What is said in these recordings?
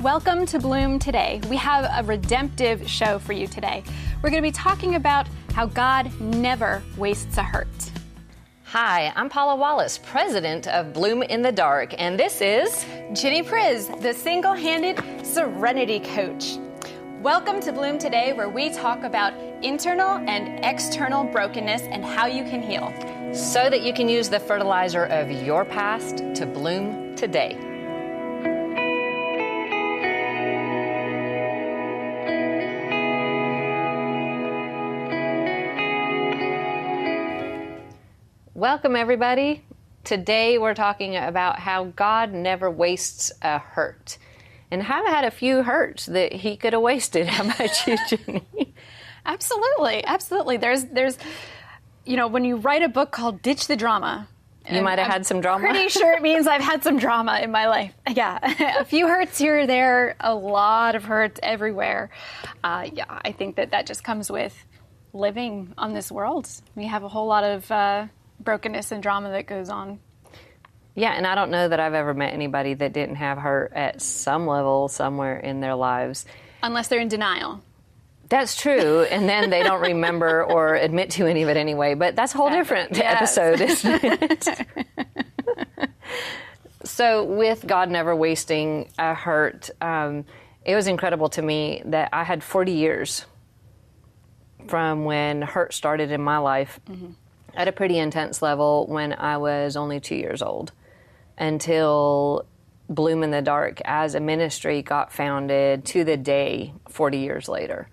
Welcome to Bloom Today. We have a redemptive show for you today. We're going to be talking about how God never wastes a hurt. Hi, I'm Paula Wallace, president of Bloom in the Dark, and this is Ginny Paula, the single-handed serenity coach. Welcome to Bloom Today, where we talk about internal and external brokenness and how you can heal, so that you can use the fertilizer of your past to bloom today. Welcome, everybody. Today we're talking about how God never wastes a hurt. And I've had a few hurts that he could have wasted. How about you, Ginny? Absolutely. There's, you know, when you write a book called Ditch the Drama. You might have had some drama. Pretty sure it means I've had some drama in my life. Yeah, a few hurts here or there, a lot of hurts everywhere. I think that just comes with living on this world. We have a whole lot of brokenness and drama that goes on. Yeah, and I don't know that I've ever met anybody that didn't have hurt at some level somewhere in their lives. Unless they're in denial. That's true, and then they don't remember or admit to any of it anyway, but that's a whole different episode, isn't it? So with God never wasting a hurt, it was incredible to me that I had 40 years from when hurt started in my life. Mm-hmm. At a pretty intense level when I was only 2 years old, until Bloom in the Dark as a ministry got founded to the day 40 years later.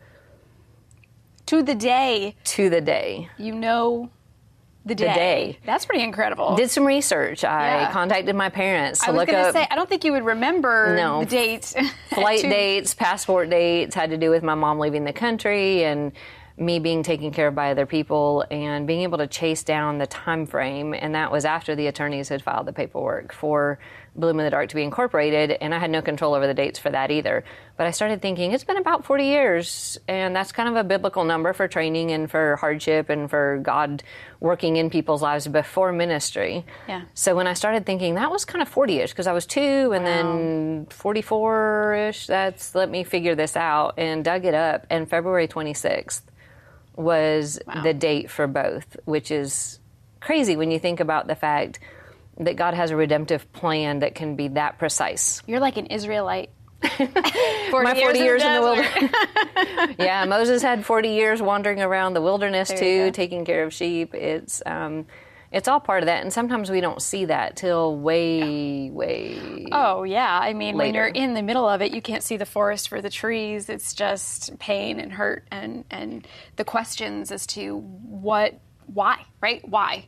To the day? To the day. You know the day. The day. That's pretty incredible. Did some research. I contacted my parents to look up. I was going to say, I don't think you would remember the date. Flight dates, passport dates, had to do with my mom leaving the country and me being taken care of by other people and being able to chase down the time frame. And that was after the attorneys had filed the paperwork for Bloom in the Dark to be incorporated. And I had no control over the dates for that either. But I started thinking, it's been about 40 years. And that's kind of a biblical number for training and for hardship and for God working in people's lives before ministry. Yeah. So when I started thinking, that was kind of 40-ish, because I was 2 and then 44-ish. Let me figure this out, and dug it up. And February 26th. Was the date for both, which is crazy when you think about the fact that God has a redemptive plan that can be that precise. You're like an Israelite. 40 years in the wilderness. Yeah, Moses had 40 years wandering around the wilderness too, taking care of sheep. It's all part of that, and sometimes we don't see that till way. Oh yeah, I mean, later. When you're in the middle of it, you can't see the forest for the trees. It's just pain and hurt, and the questions as to why, right? Why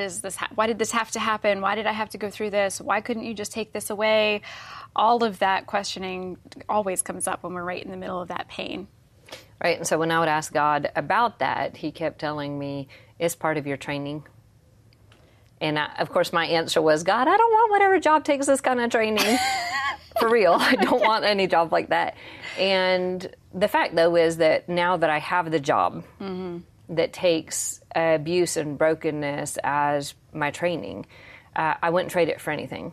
does this? Why did this have to happen? Why did I have to go through this? Why couldn't you just take this away? All of that questioning always comes up when we're right in the middle of that pain. Right, and so when I would ask God about that, He kept telling me, "It's part of your training." And of course, my answer was, God, I don't want whatever job takes this kind of training. For real. I don't want any job like that. And the fact, though, is that now that I have the job that takes abuse and brokenness as my training, I wouldn't trade it for anything.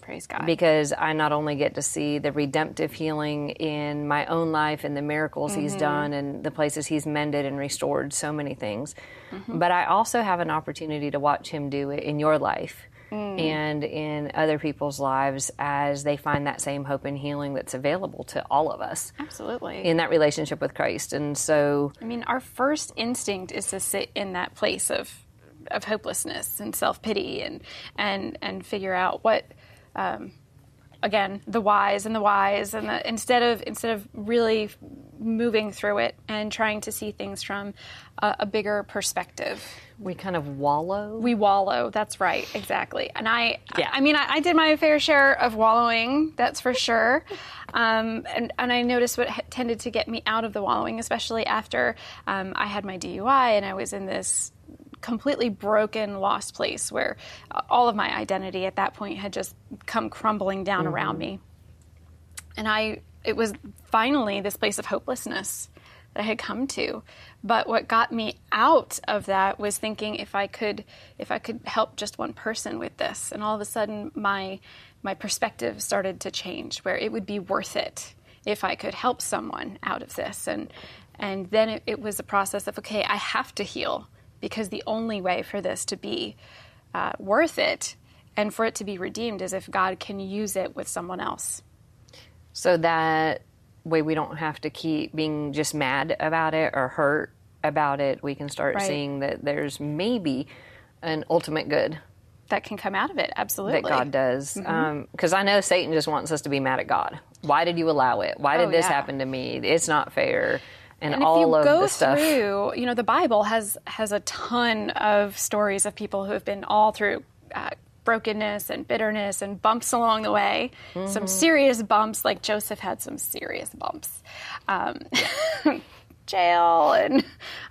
Praise God. Because I not only get to see the redemptive healing in my own life and the miracles He's done and the places He's mended and restored so many things, but I also have an opportunity to watch Him do it in your life and in other people's lives as they find that same hope and healing that's available to all of us. Absolutely. In that relationship with Christ. And so, I mean, our first instinct is to sit in that place of hopelessness and self-pity and figure out what... again, the whys, and instead of really moving through it and trying to see things from a bigger perspective. We kind of wallow. We wallow. That's right. Exactly. And I did my fair share of wallowing. That's for sure. And I noticed what tended to get me out of the wallowing, especially after I had my DUI and I was in this completely broken, lost place where all of my identity at that point had just come crumbling down around me. And it was finally this place of hopelessness that I had come to. But what got me out of that was thinking if I could help just one person with this, and all of a sudden my perspective started to change, where it would be worth it if I could help someone out of this. And then it was a process of, okay, I have to heal, because the only way for this to be worth it and for it to be redeemed is if God can use it with someone else. So that way we don't have to keep being just mad about it or hurt about it. We can start seeing that there's maybe an ultimate good that can come out of it. Absolutely. That God does. Because I know Satan just wants us to be mad at God. Why did you allow it? Why did this happen to me? It's not fair. And all of the stuff. If you go through, the Bible has a ton of stories of people who have been all through brokenness and bitterness and bumps along the way. Some serious bumps, like Joseph had some serious bumps. Jail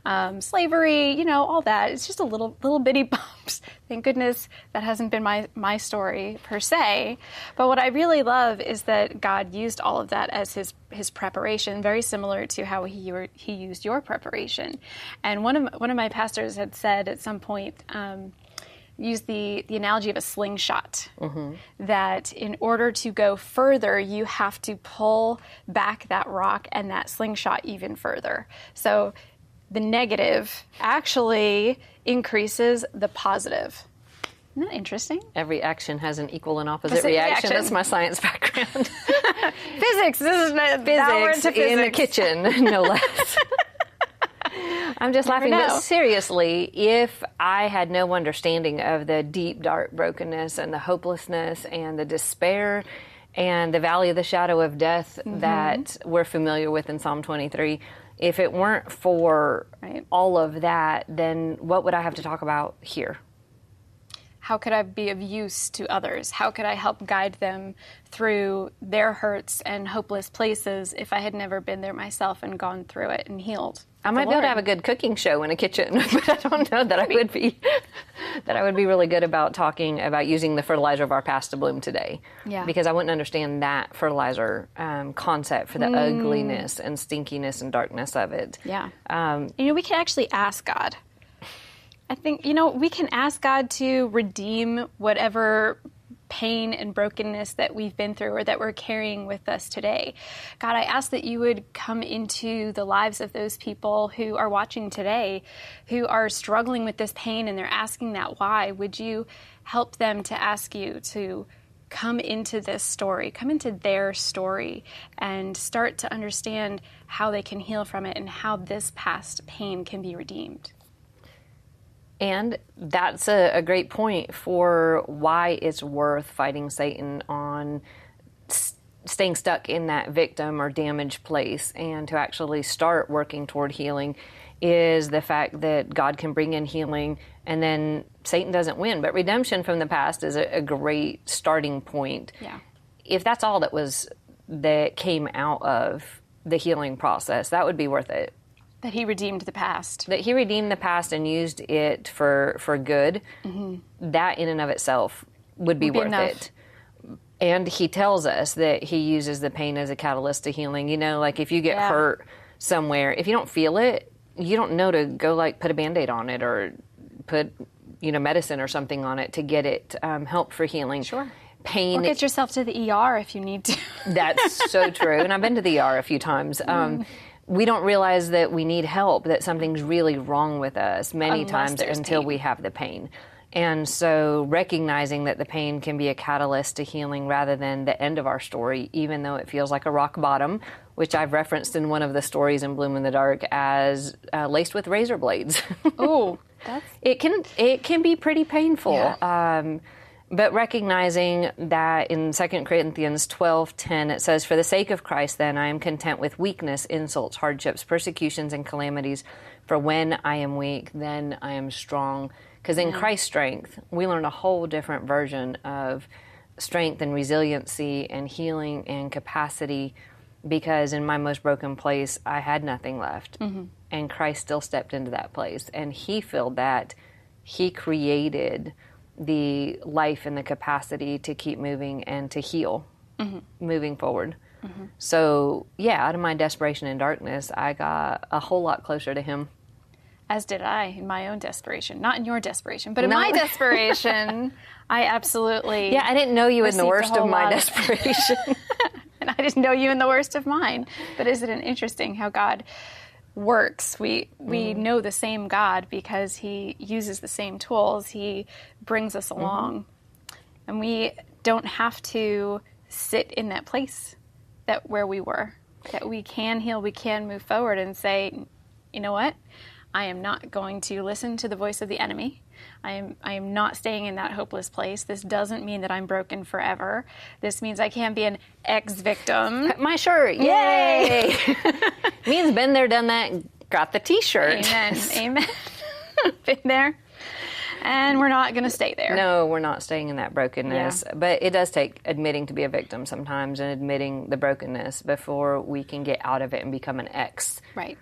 and slavery, all that. It's just a little bitty bumps. Thank goodness that hasn't been my story per se. But what I really love is that God used all of that as his preparation, very similar to how he used your preparation. And one of my pastors had said at some point, used the analogy of a slingshot, that in order to go further, you have to pull back that rock and that slingshot even further. So the negative actually increases the positive. Isn't that interesting? Every action has an equal and opposite reaction. That's my science background. Physics. This is physics in the kitchen, no less. I'm just laughing, but seriously, if I had no understanding of the deep, dark brokenness and the hopelessness and the despair and the valley of the shadow of death that we're familiar with in Psalm 23, if it weren't for all of that, then what would I have to talk about here? How could I be of use to others? How could I help guide them through their hurts and hopeless places if I had never been there myself and gone through it and healed? I might be able to have a good cooking show in a kitchen, but I don't know that I would be really good about talking about using the fertilizer of our past to bloom today. Yeah. Because I wouldn't understand that fertilizer concept for the ugliness and stinkiness and darkness of it. Yeah. We can actually ask God. I think, we can ask God to redeem whatever pain and brokenness that we've been through or that we're carrying with us today. God, I ask that you would come into the lives of those people who are watching today, who are struggling with this pain and they're asking that why. Would you help them to ask you to come into this story, come into their story, and start to understand how they can heal from it and how this past pain can be redeemed? And that's a great point for why it's worth fighting Satan on staying stuck in that victim or damaged place, and to actually start working toward healing is the fact that God can bring in healing and then Satan doesn't win. But redemption from the past is a great starting point. Yeah. If that's all that came out of the healing process, that would be worth it. That he redeemed the past. That he redeemed the past and used it for good. That in and of itself would be worth it. And he tells us that he uses the pain as a catalyst to healing. Like if you get hurt somewhere, if you don't feel it, you don't know to go put a Band-Aid on it or put, medicine or something on it to get it help for healing. Sure. Pain. Or get yourself to the ER if you need to. That's so true. And I've been to the ER a few times. We don't realize that we need help, that something's really wrong with us many times until we have the pain. And so recognizing that the pain can be a catalyst to healing rather than the end of our story, even though it feels like a rock bottom, which I've referenced in one of the stories in Bloom in the Dark as laced with razor blades. Oh, it can be pretty painful. Yeah. But recognizing that in 2 Corinthians 12:10, it says, "For the sake of Christ, then, I am content with weakness, insults, hardships, persecutions, and calamities. For when I am weak, then I am strong." Because in Christ's strength, we learn a whole different version of strength and resiliency and healing and capacity, because in my most broken place, I had nothing left. And Christ still stepped into that place. And he filled that. He created the life and the capacity to keep moving and to heal moving forward. So, yeah, out of my desperation and darkness, I got a whole lot closer to him. As did I in my own desperation. Not in your desperation, but in my desperation, I absolutely I didn't know you in the worst of my desperation. And I didn't know you in the worst of mine. But isn't it interesting how God works? We know the same God because he uses the same tools. He brings us along. And we don't have to sit in that place where we were. That we can heal, we can move forward and say, you know what? I am not going to listen to the voice of the enemy. I am not staying in that hopeless place. This doesn't mean that I'm broken forever. This means I can be an ex-victim. My shirt, yay! Means been there, done that, got the T-shirt. Amen, amen. Been there. And we're not going to stay there. No, we're not staying in that brokenness. Yeah. But it does take admitting to be a victim sometimes and admitting the brokenness before we can get out of it and become an ex. Right.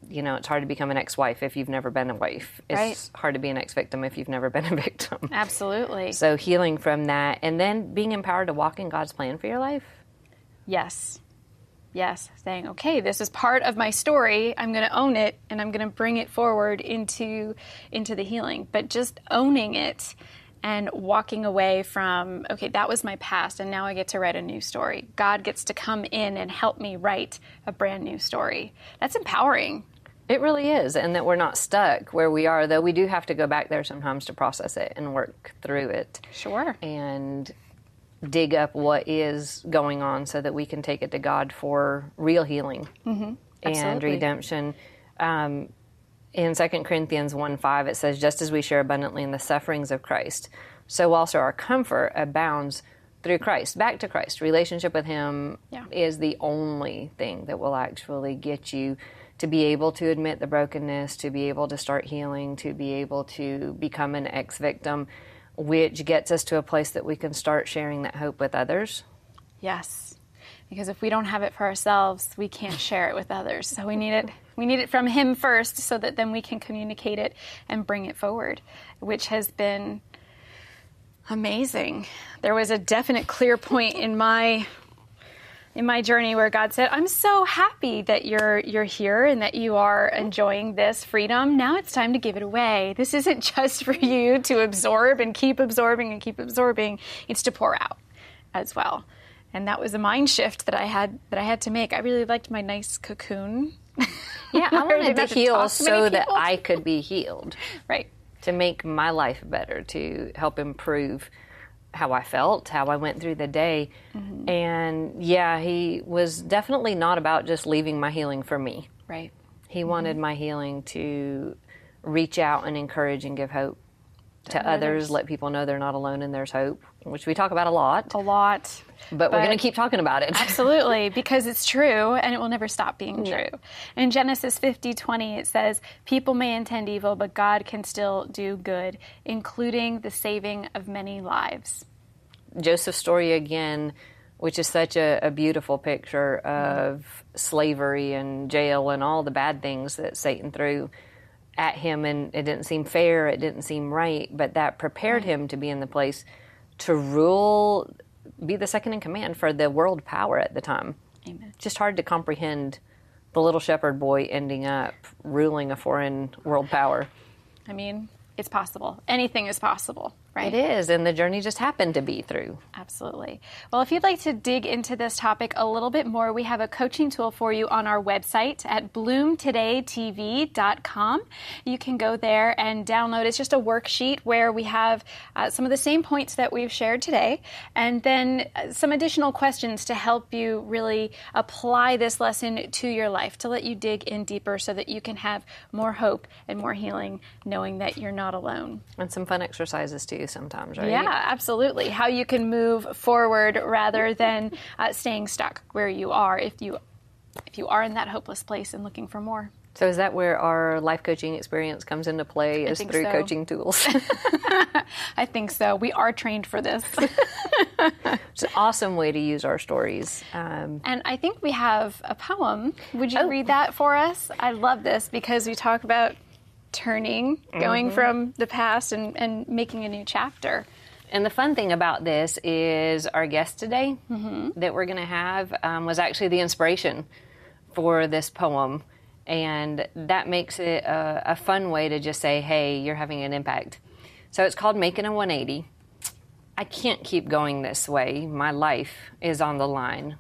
You know, it's hard to become an ex-wife if you've never been a wife. It's hard to be an ex-victim if you've never been a victim. Absolutely. So healing from that and then being empowered to walk in God's plan for your life. Yes. Yes. Saying, okay, this is part of my story. I'm going to own it and I'm going to bring it forward into the healing. But just owning it and walking away from, okay, that was my past and now I get to write a new story. God gets to come in and help me write a brand new story. That's empowering. It really is, and that we're not stuck where we are, though we do have to go back there sometimes to process it and work through it. Sure. And dig up what is going on so that we can take it to God for real healing and redemption. In 2 Corinthians 1:5, it says, just as we share abundantly in the sufferings of Christ, so also our comfort abounds through Christ. Back to Christ. Relationship with him is the only thing that will actually get you to be able to admit the brokenness, to be able to start healing, to be able to become an ex-victim, which gets us to a place that we can start sharing that hope with others. Yes, because if we don't have it for ourselves, we can't share it with others. So we need it from him first so that then we can communicate it and bring it forward, which has been amazing. There was a definite clear point in my journey where God said, I'm so happy that you're here and that you are enjoying this freedom. Now it's time to give it away. This isn't just for you to absorb and keep absorbing and keep absorbing. It's to pour out as well. And that was a mind shift that I had to make. I really liked my nice cocoon. Yeah, I wanted to heal so that I could be healed. Right. To make my life better, to help improve how I felt, how I went through the day. And yeah, he was definitely not about just leaving my healing for me. Right. He wanted my healing to reach out and encourage and give hope to others, let people know they're not alone and there's hope, which we talk about a lot. But we're going to keep talking about it. Absolutely, because it's true and it will never stop being true. In Genesis 50:20, it says, people may intend evil, but God can still do good, including the saving of many lives. Joseph's story again, which is such a beautiful picture of slavery and jail and all the bad things that Satan threw at him, and it didn't seem fair, it didn't seem right, but that prepared him to be in the place to rule, be the second in command for the world power at the time. Amen. Just hard to comprehend the little shepherd boy ending up ruling a foreign world power. I mean, it's possible. Anything is possible, right? It is, and the journey just happened to be through. Absolutely. Well, if you'd like to dig into this topic a little bit more, we have a coaching tool for you on our website at bloomtodaytv.com. You can go there and download. It's just a worksheet where we have some of the same points that we've shared today, and then some additional questions to help you really apply this lesson to your life, to let you dig in deeper so that you can have more hope and more healing, knowing that you're not alone. And some fun exercises too sometimes, right? Yeah, absolutely. How you can move forward rather than staying stuck where you are if you are in that hopeless place and looking for more. So is that where our life coaching experience comes into play, is through coaching tools? I think so. We are trained for this. It's an awesome way to use our stories. And I think we have a poem. Would you read that for us? I love this because we talk about turning, going from the past and making a new chapter. And the fun thing about this is our guest today that we're going to have was actually the inspiration for this poem. And that makes it a fun way to just say, hey, you're having an impact. So it's called Making a 180. I can't keep going this way. My life is on the line.